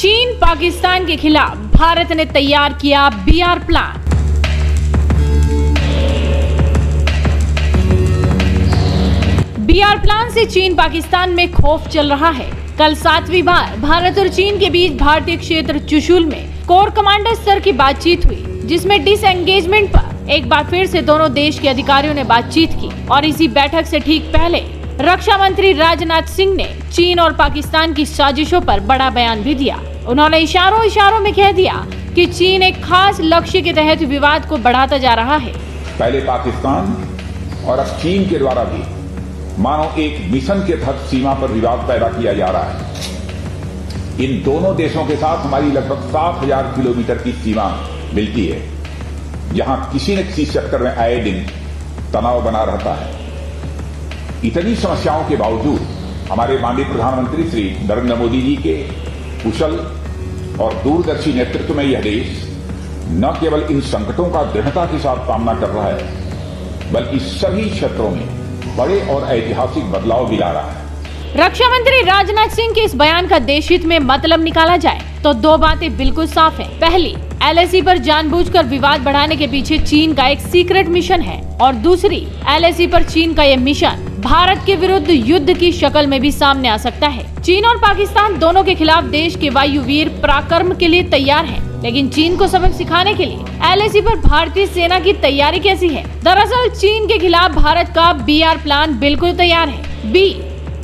चीन पाकिस्तान के खिलाफ भारत ने तैयार किया बीआर प्लान। बीआर प्लान से चीन पाकिस्तान में खौफ चल रहा है। कल 7वीं बार भारत और चीन के बीच भारतीय क्षेत्र चुशुल में कोर कमांडर स्तर की बातचीत हुई, जिसमें डिसएंगेजमेंट पर एक बार फिर से दोनों देश के अधिकारियों ने बातचीत की। और इसी बैठक से ठीक पहले रक्षा मंत्री राजनाथ सिंह ने चीन और पाकिस्तान की साजिशों पर बड़ा बयान भी दिया। उन्होंने इशारों में कह दिया कि चीन एक खास लक्ष्य के तहत विवाद को बढ़ाता जा रहा है। पहले पाकिस्तान और अब चीन के द्वारा भी मानो एक मिशन के तहत सीमा पर विवाद पैदा किया जा रहा है। इन दोनों देशों के साथ हमारी लगभग 7,000 किलोमीटर की सीमा मिलती है, जहां किसी न किसी सेक्टर में आए दिन तनाव बना रहता है। इतनी समस्याओं के बावजूद हमारे माननीय प्रधानमंत्री श्री नरेंद्र मोदी जी के कुशल और दूरदर्शी नेतृत्व में यह देश न केवल इन संकटों का दृढ़ता के साथ सामना कर रहा है, बल्कि सभी क्षेत्रों में बड़े और ऐतिहासिक बदलाव भी ला रहा है। रक्षा मंत्री राजनाथ सिंह के इस बयान का देशहित में मतलब निकाला जाए तो दो बातें बिल्कुल साफ हैं। पहली, एलएसी पर जानबूझकर विवाद बढ़ाने के पीछे चीन का एक सीक्रेट मिशन है, और दूसरी, एलएसी पर चीन का ये मिशन भारत के विरुद्ध युद्ध की शक्ल में भी सामने आ सकता है। चीन और पाकिस्तान दोनों के खिलाफ देश के वायुवीर पराक्रम के लिए तैयार हैं, लेकिन चीन को सबक सिखाने के लिए एलएसी पर भारतीय सेना की तैयारी कैसी है? दरअसल चीन के खिलाफ भारत का बीआर प्लान बिल्कुल तैयार है। बी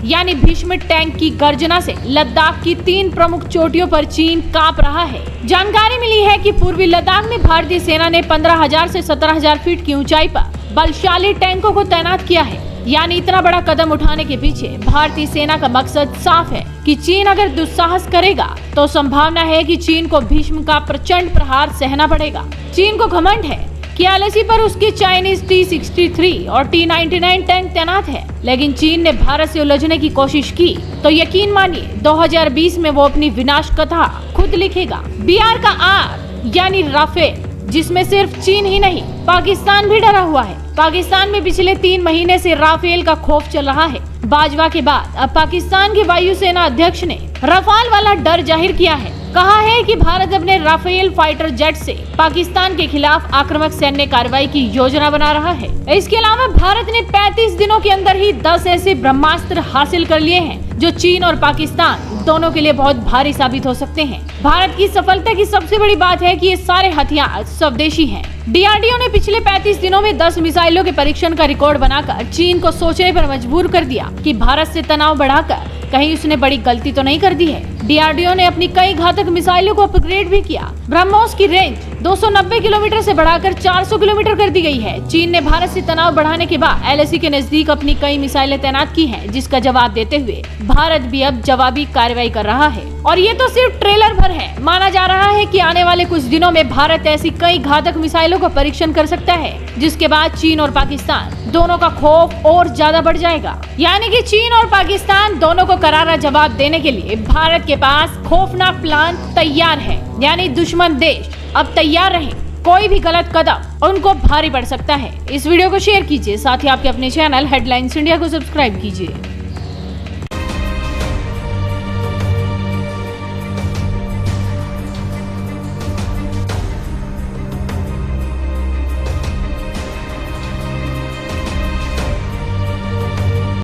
यानी भीष्म टैंक की गर्जना से लद्दाख की 3 प्रमुख चोटियों पर चीन कांप रहा है। जानकारी मिली है कि पूर्वी लद्दाख में भारतीय सेना ने 15,000 से 17,000 फीट की ऊंचाई पर बलशाली टैंकों को तैनात किया है। यानी इतना बड़ा कदम उठाने के पीछे भारतीय सेना का मकसद साफ है कि चीन अगर दुस्साहस करेगा तो संभावना है कि चीन को भीष्म का प्रचंड प्रहार सहना पड़ेगा। चीन को घमंड है कि एलएसी पर उसकी चाइनीज T-63 और T-99 टैंक तैनात है, लेकिन चीन ने भारत से उलझने की कोशिश की तो यकीन मानिए 2020 में वो अपनी विनाश कथा खुद लिखेगा। बीआर का आर यानी राफेल, जिसमें सिर्फ चीन ही नहीं पाकिस्तान भी डरा हुआ है। पाकिस्तान में पिछले 3 महीने से राफेल का खौफ चल रहा है। बाजवा के बाद अब पाकिस्तान के वायुसेना अध्यक्ष ने रफाल वाला डर जाहिर किया है। कहा है कि भारत अपने राफेल फाइटर जेट से पाकिस्तान के खिलाफ आक्रामक सैन्य कार्रवाई की योजना बना रहा है। इसके अलावा भारत ने 35 दिनों के अंदर ही 10 ऐसे ब्रह्मास्त्र हासिल कर लिए हैं जो चीन और पाकिस्तान दोनों के लिए बहुत भारी साबित हो सकते हैं। भारत की सफलता की सबसे बड़ी बात है कि ये सारे हथियार स्वदेशी हैं। डीआरडीओ ने पिछले 35 दिनों में 10 मिसाइलों के परीक्षण का रिकॉर्ड बनाकर चीन को सोचने पर मजबूर कर दिया कि भारत से तनाव बढ़ाकर कहीं उसने बड़ी गलती तो नहीं कर दी है। डीआरडीओ ने अपनी कई घातक मिसाइलों को अपग्रेड भी किया। ब्रह्मोस की रेंज 290 किलोमीटर से बढ़ाकर 400 किलोमीटर कर दी गई है। चीन ने भारत से तनाव बढ़ाने के बाद एलएसी के नजदीक अपनी कई मिसाइलें तैनात की हैं, जिसका जवाब देते हुए भारत भी अब जवाबी कार्रवाई कर रहा है। और ये तो सिर्फ ट्रेलर भर है। माना जा रहा है कि आने वाले कुछ दिनों में भारत ऐसी कई घातक मिसाइलों का परीक्षण कर सकता है, जिसके बाद चीन और पाकिस्तान दोनों का खौफ और ज्यादा बढ़ जाएगा। यानी कि चीन और पाकिस्तान दोनों को करारा जवाब देने के लिए भारत के पास खौफनाक प्लान तैयार है। यानी दुश्मन देश अब तैयार रहें, कोई भी गलत कदम उनको भारी पड़ सकता है। इस वीडियो को शेयर कीजिए, साथ ही आपके अपने चैनल हेडलाइंस इंडिया को सब्सक्राइब कीजिए।